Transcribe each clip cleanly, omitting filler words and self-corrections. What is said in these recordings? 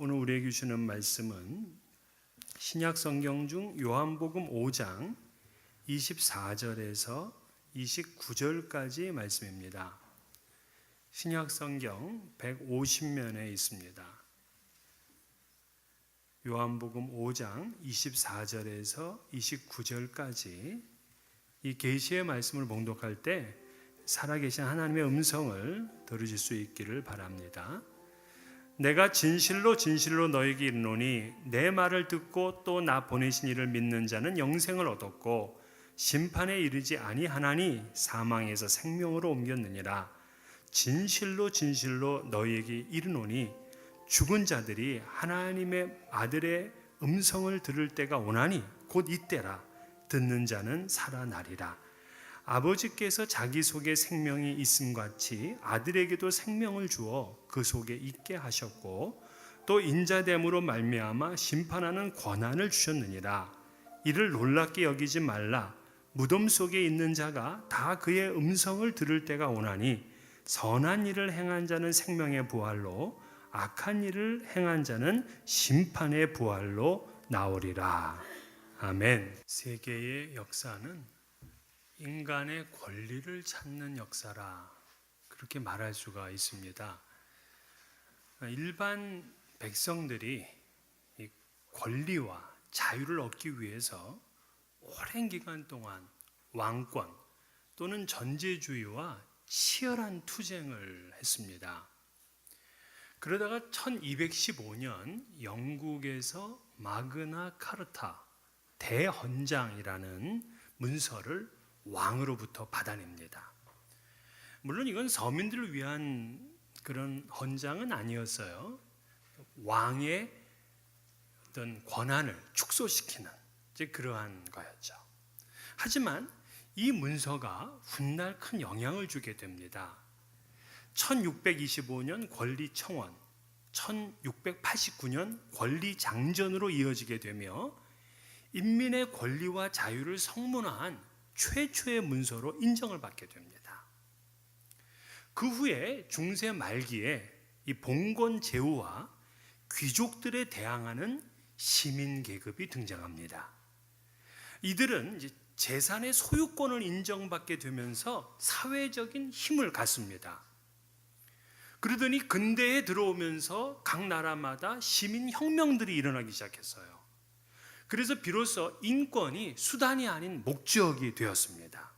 오늘 우리에게 주시는 말씀은 신약 성경 중 요한복음 5장 24절에서 29절까지 말씀입니다. 신약 성경 150면에 있습니다. 요한복음 5장 24절에서 29절까지 이 계시의 말씀을 봉독할 때 살아계신 하나님의 음성을 들으실 수 있기를 바랍니다. 내가 진실로 진실로 너에게 이르노니 내 말을 듣고 또 나 보내신 이를 믿는 자는 영생을 얻었고 심판에 이르지 아니하나니 사망에서 생명으로 옮겼느니라. 진실로 진실로 너희에게 이르노니 죽은 자들이 하나님의 아들의 음성을 들을 때가 오나니 곧 이때라. 듣는 자는 살아나리라. 아버지께서 자기 속에 생명이 있음 같이 아들에게도 생명을 주어 그 속에 있게 하셨고 또 인자됨으로 말미암아 심판하는 권한을 주셨느니라. 이를 놀랍게 여기지 말라. 무덤 속에 있는 자가 다 그의 음성을 들을 때가 오나니 선한 일을 행한 자는 생명의 부활로 악한 일을 행한 자는 심판의 부활로 나오리라. 아멘. 세계의 역사는 인간의 권리를 찾는 역사라 그렇게 말할 수가 있습니다. 일반 백성들이 이 권리와 자유를 얻기 위해서 오랜 기간 동안 왕권 또는 전제주의와 치열한 투쟁을 했습니다. 그러다가 1215년 영국에서 마그나 카르타 대헌장이라는 문서를 왕으로부터 받아냅니다. 물론 이건 서민들을 위한 그런 헌장은 아니었어요. 왕의 어떤 권한을 축소시키는 그러한 거였죠. 하지만 이 문서가 훗날 큰 영향을 주게 됩니다. 1625년 권리청원, 1689년 권리장전으로 이어지게 되며 인민의 권리와 자유를 성문화한 최초의 문서로 인정을 받게 됩니다. 그 후에 중세 말기에 이 봉건 제후와 귀족들에 대항하는 시민 계급이 등장합니다. 이들은 이제 재산의 소유권을 인정받게 되면서 사회적인 힘을 갖습니다. 그러더니 근대에 들어오면서 각 나라마다 시민 혁명들이 일어나기 시작했어요. 그래서 비로소 인권이 수단이 아닌 목적이 되었습니다.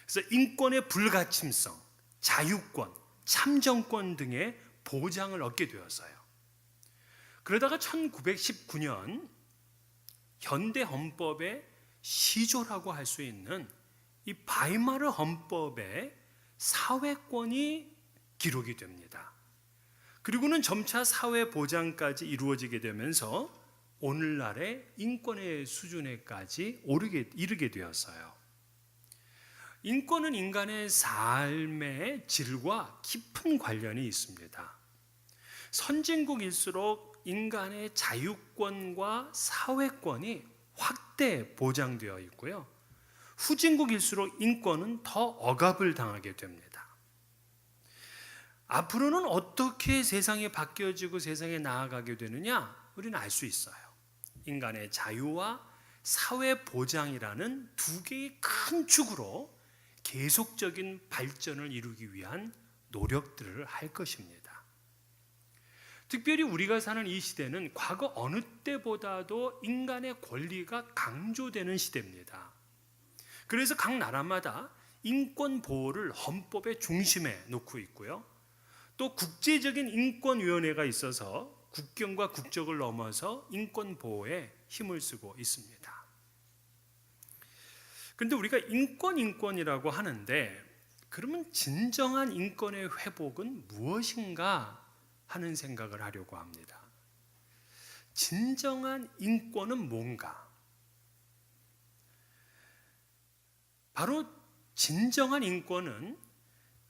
그래서 인권의 불가침성, 자유권, 참정권 등의 보장을 얻게 되었어요. 그러다가 1919년 현대 헌법의 시조라고 할 수 있는 이 바이마르 헌법의 사회권이 기록이 됩니다. 그리고는 점차 사회 보장까지 이루어지게 되면서 오늘날의 인권의 수준에까지 이르게 되었어요. 인권은 인간의 삶의 질과 깊은 관련이 있습니다. 선진국일수록 인간의 자유권과 사회권이 확대 보장되어 있고요. 후진국일수록 인권은 더 억압을 당하게 됩니다. 앞으로는 어떻게 세상이 바뀌어지고 세상에 나아가게 되느냐? 우리는 알 수 있어요. 인간의 자유와 사회 보장이라는 두 개의 큰 축으로 계속적인 발전을 이루기 위한 노력들을 할 것입니다. 특별히 우리가 사는 이 시대는 과거 어느 때보다도 인간의 권리가 강조되는 시대입니다. 그래서 각 나라마다 인권 보호를 헌법의 중심에 놓고 있고요. 또 국제적인 인권위원회가 있어서 국경과 국적을 넘어서 인권 보호에 힘을 쓰고 있습니다. 그런데 우리가 인권이라고 하는데 그러면 진정한 인권의 회복은 무엇인가 하는 생각을 하려고 합니다. 진정한 인권은 뭔가? 바로 진정한 인권은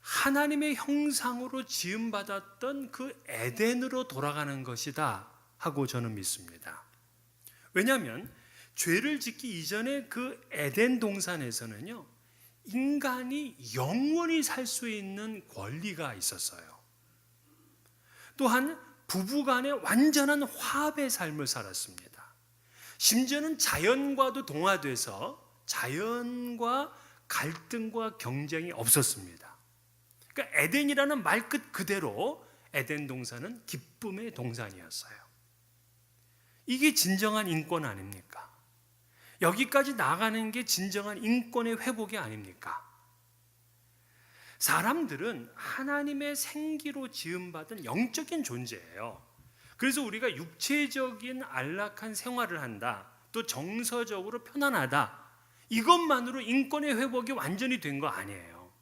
하나님의 형상으로 지음받았던 그 에덴으로 돌아가는 것이다 하고 저는 믿습니다. 왜냐하면 죄를 짓기 이전에 그 에덴 동산에서는요, 인간이 영원히 살 수 있는 권리가 있었어요. 또한 부부간의 완전한 화합의 삶을 살았습니다. 심지어는 자연과도 동화돼서 자연과 갈등과 경쟁이 없었습니다. 그러니까 에덴이라는 말끝 그대로 에덴 동산은 기쁨의 동산이었어요. 이게 진정한 인권 아닙니까? 여기까지 나가는 게 진정한 인권의 회복이 아닙니까? 사람들은 하나님의 생기로 지음받은 영적인 존재예요. 그래서 우리가 육체적인 안락한 생활을 한다, 또 정서적으로 편안하다, 이것만으로 인권의 회복이 완전히 된 거 아니에요.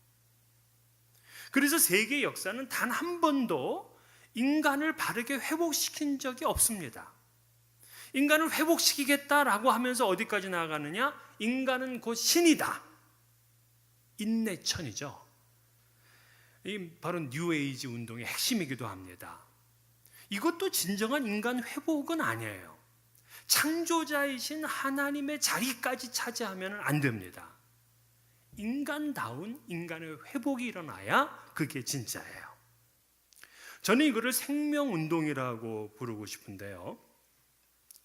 그래서 세계 역사는 단 한 번도 인간을 바르게 회복시킨 적이 없습니다. 인간을 회복시키겠다라고 하면서 어디까지 나아가느냐? 인간은 곧 신이다. 인내천이죠. 이 바로 뉴에이지 운동의 핵심이기도 합니다. 이것도 진정한 인간 회복은 아니에요. 창조자이신 하나님의 자리까지 차지하면 안 됩니다. 인간다운 인간의 회복이 일어나야 그게 진짜예요. 저는 이거를 생명운동이라고 부르고 싶은데요.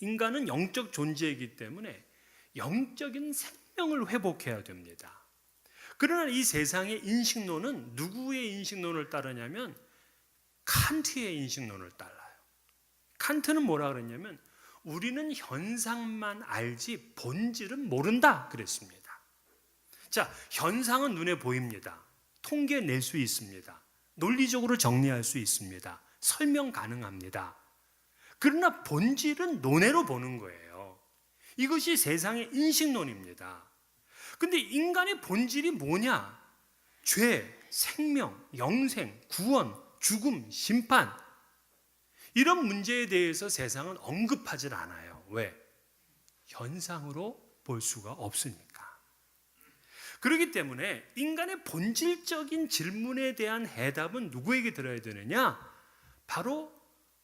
인간은 영적 존재이기 때문에 영적인 생명을 회복해야 됩니다. 그러나 이 세상의 인식론은 누구의 인식론을 따르냐면 칸트의 인식론을 따라요. 칸트는 뭐라 그랬냐면 우리는 현상만 알지 본질은 모른다 그랬습니다. 자, 현상은 눈에 보입니다. 통계 낼 수 있습니다. 논리적으로 정리할 수 있습니다. 설명 가능합니다. 그러나 본질은 논외로 보는 거예요. 이것이 세상의 인식론입니다. 근데 인간의 본질이 뭐냐? 죄, 생명, 영생, 구원, 죽음, 심판, 이런 문제에 대해서 세상은 언급하지 않아요. 왜? 현상으로 볼 수가 없으니까. 그렇기 때문에 인간의 본질적인 질문에 대한 해답은 누구에게 들어야 되느냐? 바로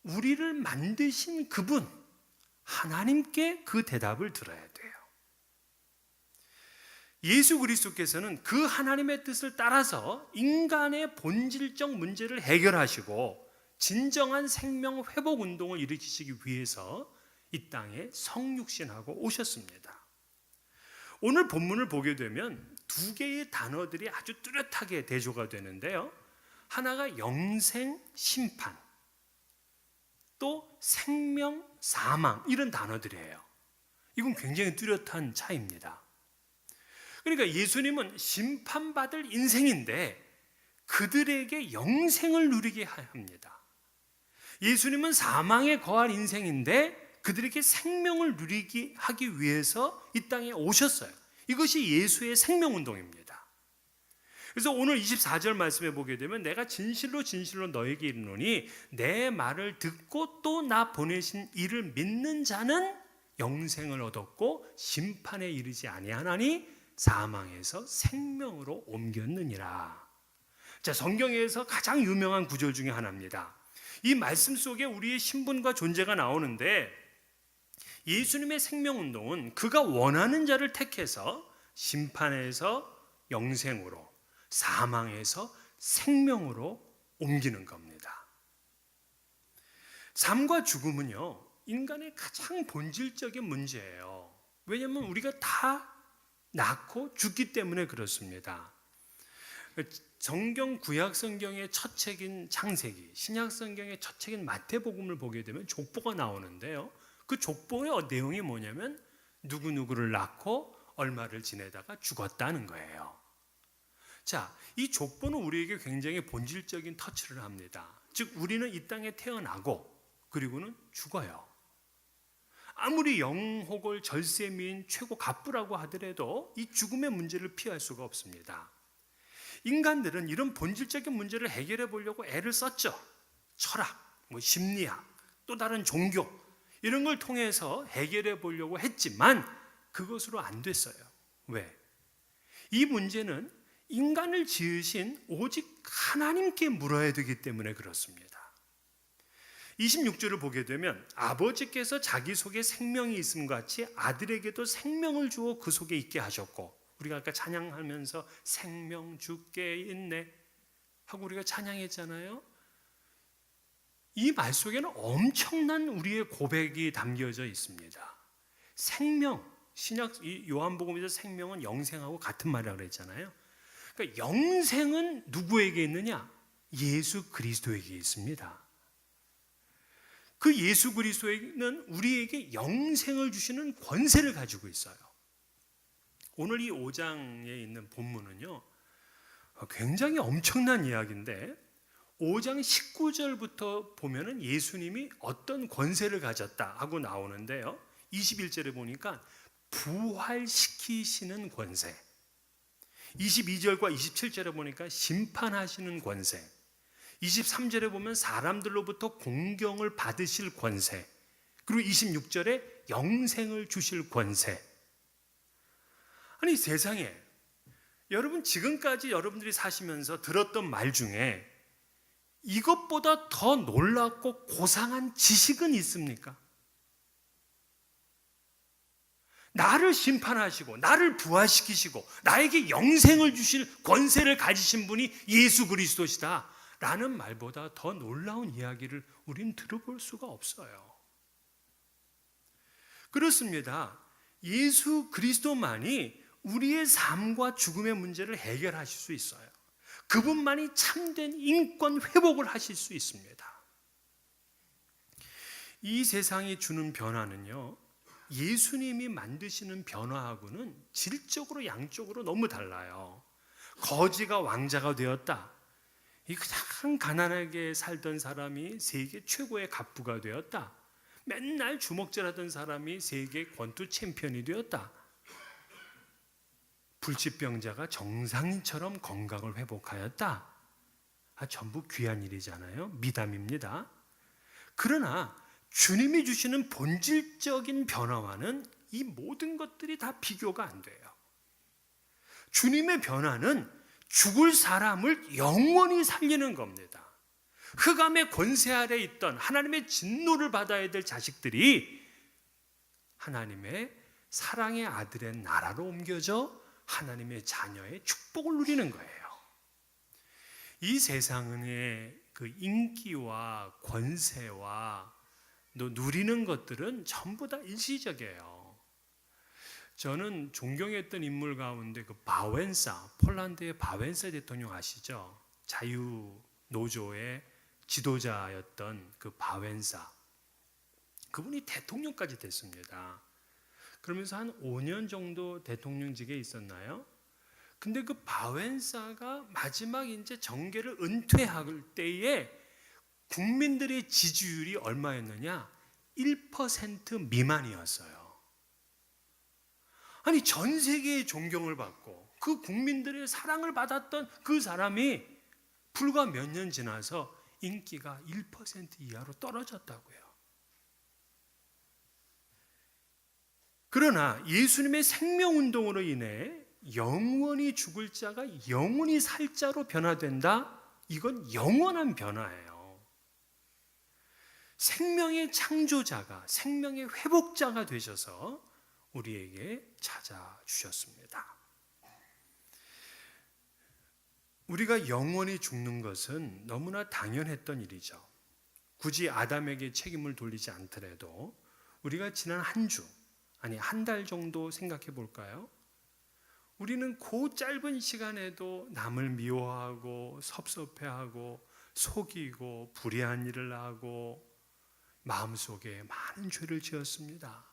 우리를 만드신 그분, 하나님께 그 대답을 들어야 돼요. 예수 그리스도께서는 그 하나님의 뜻을 따라서 인간의 본질적 문제를 해결하시고 진정한 생명 회복 운동을 일으키시기 위해서 이 땅에 성육신하고 오셨습니다. 오늘 본문을 보게 되면 두 개의 단어들이 아주 뚜렷하게 대조가 되는데요. 하나가 영생, 심판, 또 생명, 사망, 이런 단어들이에요. 이건 굉장히 뚜렷한 차이입니다. 그러니까 예수님은 심판받을 인생인데 그들에게 영생을 누리게 합니다. 예수님은 사망에 거할 인생인데 그들에게 생명을 누리게 하기 위해서 이 땅에 오셨어요. 이것이 예수의 생명운동입니다. 그래서 오늘 24절 말씀에 보게 되면 내가 진실로 진실로 너에게 이르노니 내 말을 듣고 또 나 보내신 이를 믿는 자는 영생을 얻었고 심판에 이르지 아니하나니 사망에서 생명으로 옮겼느니라. 자, 성경에서 가장 유명한 구절 중에 하나입니다. 이 말씀 속에 우리의 신분과 존재가 나오는데 예수님의 생명운동은 그가 원하는 자를 택해서 심판에서 영생으로, 사망에서 생명으로 옮기는 겁니다. 삶과 죽음은요, 인간의 가장 본질적인 문제예요. 왜냐하면 우리가 다 낳고 죽기 때문에 그렇습니다. 성경 구약 성경의 첫 책인 창세기, 신약 성경의 첫 책인 마태복음을 보게 되면 족보가 나오는데요. 그 족보의 내용이 뭐냐면 누구누구를 낳고 얼마를 지내다가 죽었다는 거예요. 자, 이 족보는 우리에게 굉장히 본질적인 터치를 합니다. 즉 우리는 이 땅에 태어나고 그리고는 죽어요. 아무리 영호골 절세미인 최고 갑부라고 하더라도 이 죽음의 문제를 피할 수가 없습니다. 인간들은 이런 본질적인 문제를 해결해 보려고 애를 썼죠. 철학, 심리학, 또 다른 종교 이런 걸 통해서 해결해 보려고 했지만 그것으로 안 됐어요. 왜? 이 문제는 인간을 지으신 오직 하나님께 물어야 되기 때문에 그렇습니다. 26절을 보게 되면 아버지께서 자기 속에 생명이 있음과 같이 아들에게도 생명을 주어 그 속에 있게 하셨고, 우리가 아까 찬양하면서 생명 주께 있네 하고 우리가 찬양했잖아요. 이 말 속에는 엄청난 우리의 고백이 담겨져 있습니다. 생명, 신약 요한복음에서 생명은 영생하고 같은 말이라고 그랬잖아요. 그러니까 영생은 누구에게 있느냐? 예수 그리스도에게 있습니다. 그 예수 그리스도는 우리에게 영생을 주시는 권세를 가지고 있어요. 오늘 이 5장에 있는 본문은요, 굉장히 엄청난 이야기인데 5장 19절부터 보면은 예수님이 어떤 권세를 가졌다 하고 나오는데요, 21절에 보니까 부활시키시는 권세, 22절과 27절에 보니까 심판하시는 권세, 23절에 보면 사람들로부터 공경을 받으실 권세, 그리고 26절에 영생을 주실 권세. 아니 세상에 여러분 지금까지 여러분들이 사시면서 들었던 말 중에 이것보다 더 놀랍고 고상한 지식은 있습니까? 나를 심판하시고 나를 부활시키시고 나에게 영생을 주실 권세를 가지신 분이 예수 그리스도시다 라는 말보다 더 놀라운 이야기를 우린 들어볼 수가 없어요. 그렇습니다. 예수 그리스도만이 우리의 삶과 죽음의 문제를 해결하실 수 있어요. 그분만이 참된 인권 회복을 하실 수 있습니다. 이 세상이 주는 변화는요, 예수님이 만드시는 변화하고는 질적으로 양쪽으로 너무 달라요. 거지가 왕자가 되었다. 이 그냥 가난하게 살던 사람이 세계 최고의 갑부가 되었다. 맨날 주먹질하던 사람이 세계 권투 챔피언이 되었다. 불치병자가 정상인처럼 건강을 회복하였다. 전부 귀한 일이잖아요. 미담입니다. 그러나 주님이 주시는 본질적인 변화와는 이 모든 것들이 다 비교가 안 돼요. 주님의 변화는 죽을 사람을 영원히 살리는 겁니다. 흑암의 권세 아래 있던 하나님의 진노를 받아야 될 자식들이 하나님의 사랑의 아들의 나라로 옮겨져 하나님의 자녀의 축복을 누리는 거예요. 이 세상의 그 인기와 권세와 또 누리는 것들은 전부 다 일시적이에요. 저는 존경했던 인물 가운데 그 바웬사, 폴란드의 바웬사 대통령 아시죠? 자유노조의 지도자였던 그 바웬사, 그분이 대통령까지 됐습니다. 그러면서 한 5년 정도 대통령직에 있었나요? 근데 그 바웬사가 마지막 이제 정계를 은퇴할 때에 국민들의 지지율이 얼마였느냐? 1% 미만이었어요. 아니 전 세계의 존경을 받고 그 국민들의 사랑을 받았던 그 사람이 불과 몇 년 지나서 인기가 1% 이하로 떨어졌다고요. 그러나 예수님의 생명운동으로 인해 영원히 죽을 자가 영원히 살 자로 변화된다? 이건 영원한 변화예요. 생명의 창조자가, 생명의 회복자가 되셔서 우리에게 찾아주셨습니다. 우리가 영원히 죽는 것은 너무나 당연했던 일이죠. 굳이 아담에게 책임을 돌리지 않더라도 우리가 지난 한 주, 아니 한 달 정도 생각해 볼까요? 우리는 그 짧은 시간에도 남을 미워하고 섭섭해하고 속이고 불의한 일을 하고 마음속에 많은 죄를 지었습니다.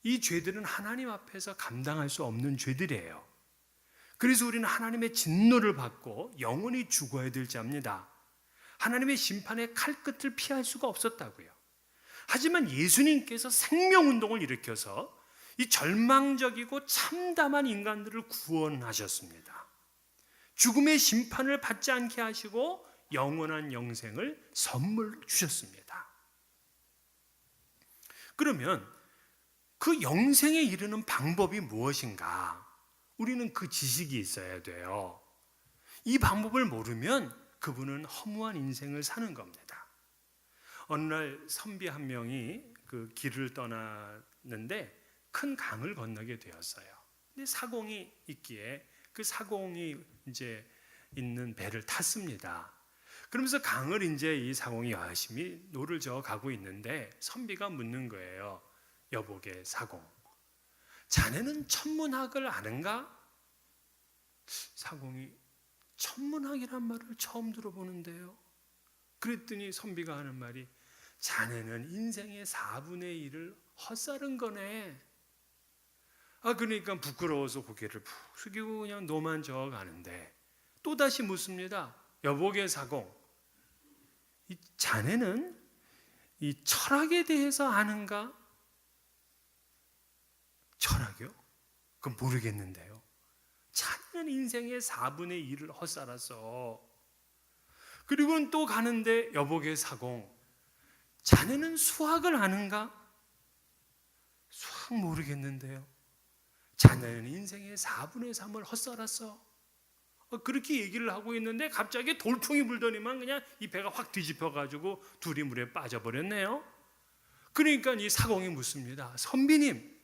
이 죄들은 하나님 앞에서 감당할 수 없는 죄들이에요. 그래서 우리는 하나님의 진노를 받고 영원히 죽어야 될 자입니다. 하나님의 심판의 칼끝을 피할 수가 없었다고요. 하지만 예수님께서 생명운동을 일으켜서 이 절망적이고 참담한 인간들을 구원하셨습니다. 죽음의 심판을 받지 않게 하시고 영원한 영생을 선물로 주셨습니다. 그러면 그 영생에 이르는 방법이 무엇인가? 우리는 그 지식이 있어야 돼요. 이 방법을 모르면 그분은 허무한 인생을 사는 겁니다. 어느 날 선비 한 명이 그 길을 떠났는데 큰 강을 건너게 되었어요. 근데 사공이 있기에 그 사공이 이제 있는 배를 탔습니다. 그러면서 강을 이제 이 사공이 열심히 노를 저어 가고 있는데 선비가 묻는 거예요. 여보게 사공, 자네는 천문학을 아는가? 사공이 천문학이란 말을 처음 들어보는데요. 그랬더니 선비가 하는 말이, 자네는 인생의 4분의 1을 헛살은 거네. 그러니까 부끄러워서 고개를 푹 숙이고 그냥 노만 저어 가는데 또다시 묻습니다. 여보게 사공, 자네는 이 철학에 대해서 아는가? 철학이요? 그건 모르겠는데요. 자네는 인생의 4분의 1을 헛살았어. 그리고는 또 가는데 여보게 사공, 자네는 수학을 아는가? 수학 모르겠는데요. 자네는 인생의 4분의 3을 헛살았어. 그렇게 얘기를 하고 있는데 갑자기 돌풍이 불더니만 그냥 이 배가 확 뒤집혀가지고 둘이 물에 빠져버렸네요. 그러니까 이 사공이 묻습니다. 선비님,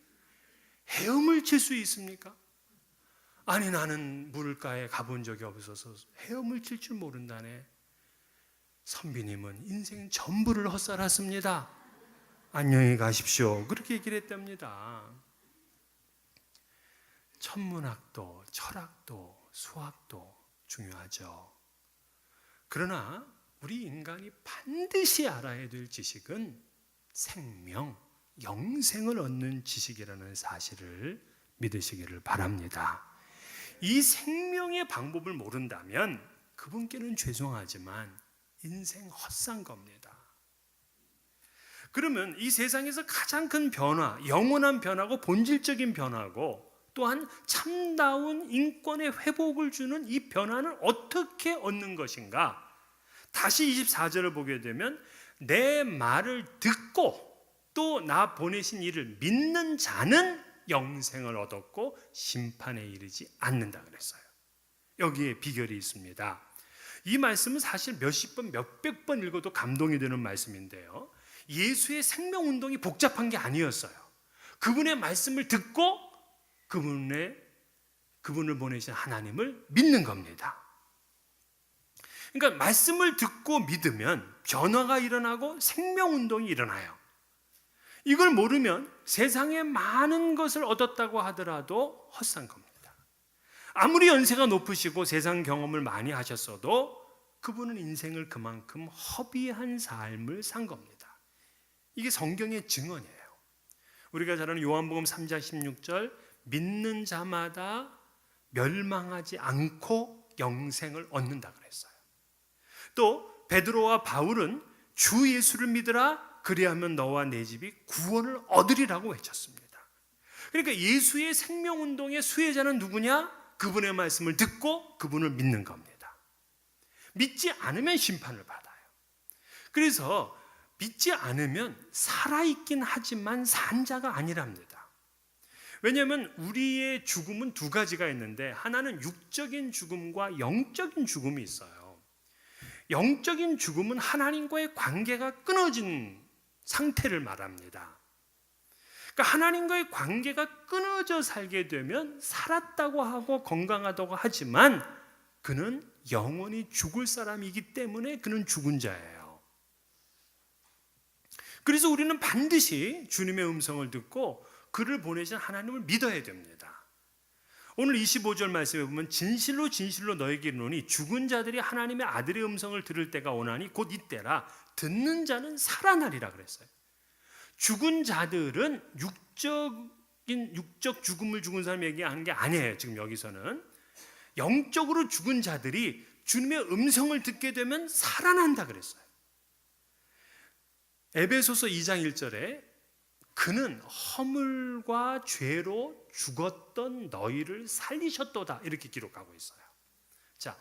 헤엄을 칠 수 있습니까? 아니, 나는 물가에 가본 적이 없어서 헤엄을 칠 줄 모른다네. 선비님은 인생 전부를 헛살았습니다. 안녕히 가십시오. 그렇게 얘기를 했답니다. 천문학도 철학도 수학도 중요하죠. 그러나 우리 인간이 반드시 알아야 될 지식은 생명, 영생을 얻는 지식이라는 사실을 믿으시기를 바랍니다. 이 생명의 방법을 모른다면 그분께는 죄송하지만 인생 헛산 겁니다. 그러면 이 세상에서 가장 큰 변화, 영원한 변화고 본질적인 변화고 또한 참다운 인권의 회복을 주는 이 변화는 어떻게 얻는 것인가? 다시 24절을 보게 되면 내 말을 듣고 또 나 보내신 이를 믿는 자는 영생을 얻었고 심판에 이르지 않는다 그랬어요. 여기에 비결이 있습니다. 이 말씀은 사실 몇십 번, 몇백 번 읽어도 감동이 되는 말씀인데요. 예수의 생명운동이 복잡한 게 아니었어요. 그분의 말씀을 듣고 그분을 보내신 하나님을 믿는 겁니다. 그러니까 말씀을 듣고 믿으면 변화가 일어나고 생명운동이 일어나요. 이걸 모르면 세상에 많은 것을 얻었다고 하더라도 헛산 겁니다. 아무리 연세가 높으시고 세상 경험을 많이 하셨어도 그분은 인생을 그만큼 허비한 삶을 산 겁니다. 이게 성경의 증언이에요. 우리가 잘 아는 요한복음 3장 16절, 믿는 자마다 멸망하지 않고 영생을 얻는다 그랬어요. 또 베드로와 바울은 주 예수를 믿으라, 그리하면 너와 내 집이 구원을 얻으리라고 외쳤습니다. 그러니까 예수의 생명운동의 수혜자는 누구냐? 그분의 말씀을 듣고 그분을 믿는 겁니다. 믿지 않으면 심판을 받아요. 그래서 믿지 않으면 살아있긴 하지만 산 자가 아니랍니다. 왜냐하면 우리의 죽음은 두 가지가 있는데 하나는 육적인 죽음과 영적인 죽음이 있어요. 영적인 죽음은 하나님과의 관계가 끊어진 상태를 말합니다. 그러니까 하나님과의 관계가 끊어져 살게 되면 살았다고 하고 건강하다고 하지만 그는 영원히 죽을 사람이기 때문에 그는 죽은 자예요. 그래서 우리는 반드시 주님의 음성을 듣고 그를 보내신 하나님을 믿어야 됩니다. 오늘 25절 말씀에 보면 진실로 진실로 너에게 이르노니 죽은 자들이 하나님의 아들의 음성을 들을 때가 오나니 곧 이때라. 듣는 자는 살아나리라 그랬어요. 죽은 자들은 육적 죽음을 죽은 사람 얘기하는 게 아니에요. 지금 여기서는 영적으로 죽은 자들이 주님의 음성을 듣게 되면 살아난다 그랬어요. 에베소서 2장 1절에 그는 허물과 죄로 죽었던 너희를 살리셨도다 이렇게 기록하고 있어요. 자,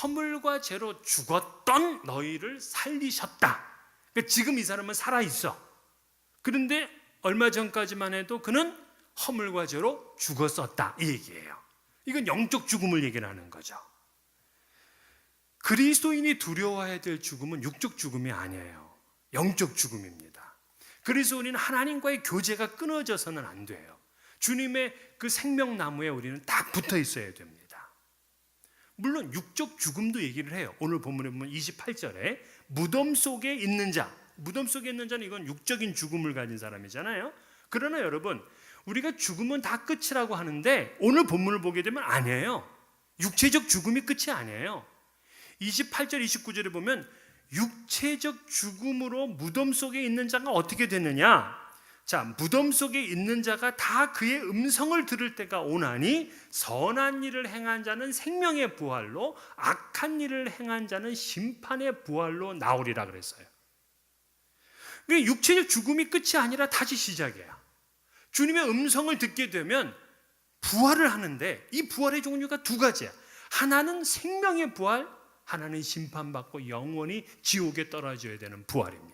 허물과 죄로 죽었던 너희를 살리셨다. 그러니까 지금 이 사람은 살아있어. 그런데 얼마 전까지만 해도 그는 허물과 죄로 죽었었다 이 얘기예요. 이건 영적 죽음을 얘기를 하는 거죠. 그리스도인이 두려워해야 될 죽음은 육적 죽음이 아니에요. 영적 죽음입니다. 그래서 우리는 하나님과의 교제가 끊어져서는 안 돼요. 주님의 그 생명나무에 우리는 딱 붙어 있어야 됩니다. 물론 육적 죽음도 얘기를 해요. 오늘 본문에 보면 28절에 무덤 속에 있는 자, 무덤 속에 있는 자는 이건 육적인 죽음을 가진 사람이잖아요. 그러나 여러분, 우리가 죽으면 다 끝이라고 하는데 오늘 본문을 보게 되면 아니에요. 육체적 죽음이 끝이 아니에요. 28절 29절에 보면 육체적 죽음으로 무덤 속에 있는 자가 어떻게 됐느냐? 자, 무덤 속에 있는 자가 다 그의 음성을 들을 때가 오나니 선한 일을 행한 자는 생명의 부활로 악한 일을 행한 자는 심판의 부활로 나오리라 그랬어요. 그러니까 육체적 죽음이 끝이 아니라 다시 시작이야. 주님의 음성을 듣게 되면 부활을 하는데 이 부활의 종류가 두 가지야. 하나는 생명의 부활, 하나는 심판받고 영원히 지옥에 떨어져야 되는 부활입니다.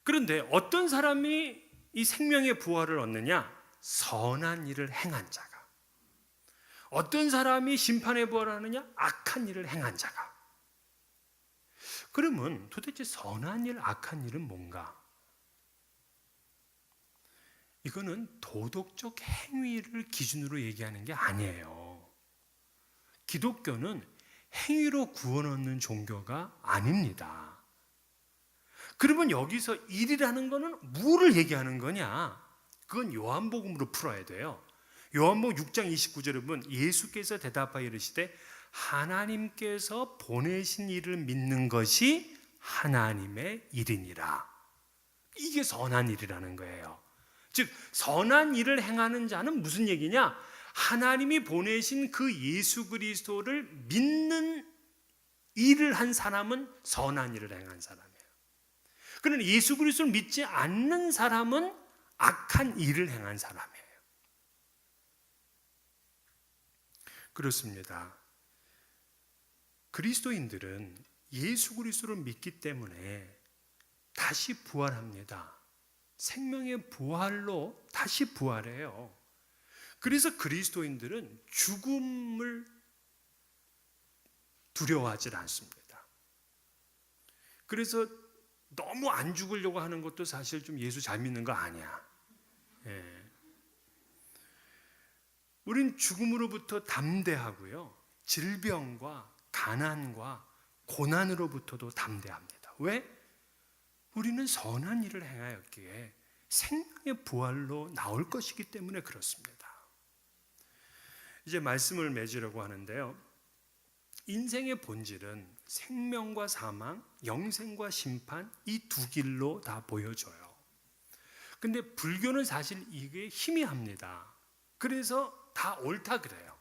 그런데 어떤 사람이 이 생명의 부활을 얻느냐? 선한 일을 행한 자가. 어떤 사람이 심판의 부활을 하느냐? 악한 일을 행한 자가. 그러면 도대체 선한 일, 악한 일은 뭔가? 이거는 도덕적 행위를 기준으로 얘기하는 게 아니에요. 기독교는 행위로 구원 얻는 종교가 아닙니다. 그러면 여기서 일이라는 거는 뭐를 얘기하는 거냐? 그건 요한복음으로 풀어야 돼요. 요한복음 6장 29절에 보면 예수께서 대답하여 이르시되 하나님께서 보내신 일을 믿는 것이 하나님의 일이니라. 이게 선한 일이라는 거예요. 즉 선한 일을 행하는 자는 무슨 얘기냐? 하나님이 보내신 그 예수 그리스도를 믿는 일을 한 사람은 선한 일을 행한 사람이에요. 그러나 예수 그리스도를 믿지 않는 사람은 악한 일을 행한 사람이에요. 그렇습니다. 그리스도인들은 예수 그리스도를 믿기 때문에 다시 부활합니다. 생명의 부활로 다시 부활해요. 그래서 그리스도인들은 죽음을 두려워하지 않습니다. 그래서 너무 안 죽으려고 하는 것도 사실 좀 예수 잘 믿는 거 아니야. 예. 우린 죽음으로부터 담대하고요. 질병과 가난과 고난으로부터도 담대합니다. 왜? 우리는 선한 일을 행하였기에 생명의 부활로 나올 것이기 때문에 그렇습니다. 이제 말씀을 맺으려고 하는데요. 인생의 본질은 생명과 사망, 영생과 심판 이 두 길로 다 보여줘요. 근데 불교는 사실 이게 희미합니다. 그래서 다 옳다 그래요.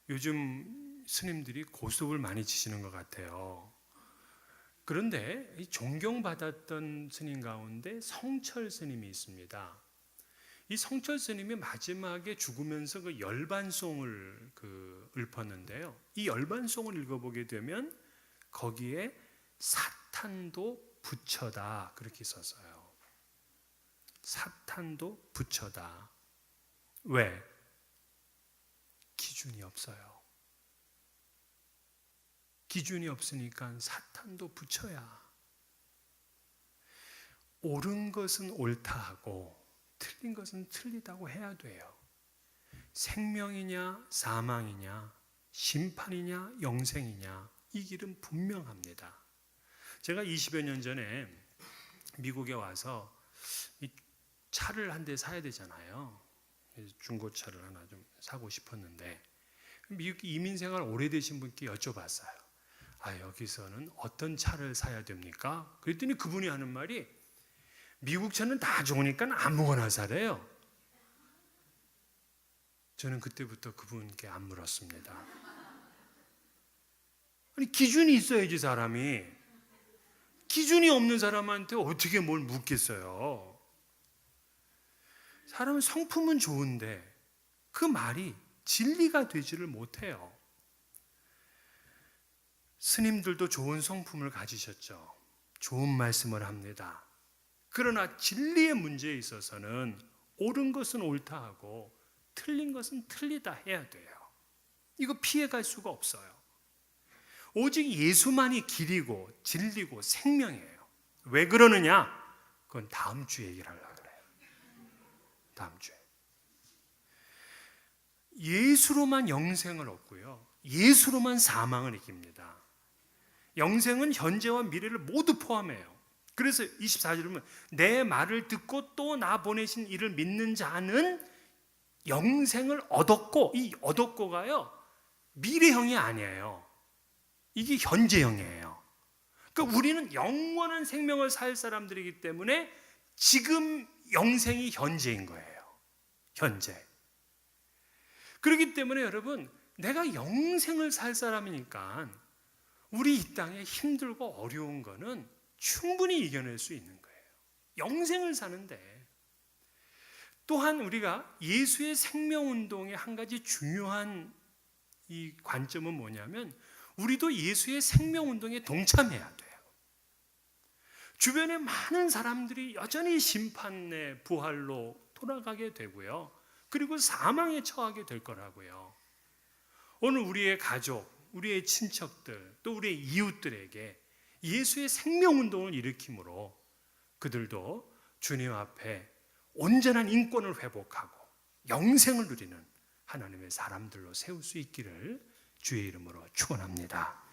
요즘 스님들이 고스톱을 많이 치시는 것 같아요. 그런데 존경받았던 스님 가운데 성철 스님이 있습니다. 이 성철 스님이 마지막에 죽으면서 그 열반송을 읊었는데요. 이 열반송을 읽어보게 되면 거기에 사탄도 부처다 그렇게 썼어요. 사탄도 부처다. 왜? 기준이 없어요. 기준이 없으니까 사탄도 부처야. 옳은 것은 옳다 하고 틀린 것은 틀리다고 해야 돼요. 생명이냐 사망이냐 심판이냐 영생이냐 이 길은 분명합니다. 제가 20여 년 전에 미국에 와서 이 차를 한 대 사야 되잖아요. 중고차를 하나 좀 사고 싶었는데 미국 이민생활 오래되신 분께 여쭤봤어요. 여기서는 어떤 차를 사야 됩니까? 그랬더니 그분이 하는 말이 미국 차는 다 좋으니까 아무거나 사래요. 저는 그때부터 그분께 안 물었습니다. 아니 기준이 있어야지 사람이. 기준이 없는 사람한테 어떻게 뭘 묻겠어요. 사람은 성품은 좋은데 그 말이 진리가 되지를 못해요. 스님들도 좋은 성품을 가지셨죠. 좋은 말씀을 합니다. 그러나 진리의 문제에 있어서는 옳은 것은 옳다 하고 틀린 것은 틀리다 해야 돼요. 이거 피해갈 수가 없어요. 오직 예수만이 길이고 진리고 생명이에요. 왜 그러느냐? 그건 다음 주에 얘기를 하려고 그래요. 다음 주에. 예수로만 영생을 얻고요, 예수로만 사망을 이깁니다. 영생은 현재와 미래를 모두 포함해요. 그래서 24절에 보면 내 말을 듣고 또 나 보내신 이를 믿는 자는 영생을 얻었고, 이 얻었고가요 미래형이 아니에요. 이게 현재형이에요. 그러니까 우리는 영원한 생명을 살 사람들이기 때문에 지금 영생이 현재인 거예요. 현재. 그렇기 때문에 여러분, 내가 영생을 살 사람이니까 우리 이 땅에 힘들고 어려운 거는 충분히 이겨낼 수 있는 거예요. 영생을 사는데. 또한 우리가 예수의 생명운동의 한 가지 중요한 이 관점은 뭐냐면, 우리도 예수의 생명운동에 동참해야 돼요. 주변에 많은 사람들이 여전히 심판의 부활로 돌아가게 되고요, 그리고 사망에 처하게 될 거라고요. 오늘 우리의 가족, 우리의 친척들, 또 우리의 이웃들에게 예수의 생명운동을 일으킴으로 그들도 주님 앞에 온전한 인권을 회복하고 영생을 누리는 하나님의 사람들로 세울 수 있기를 주의 이름으로 축원합니다.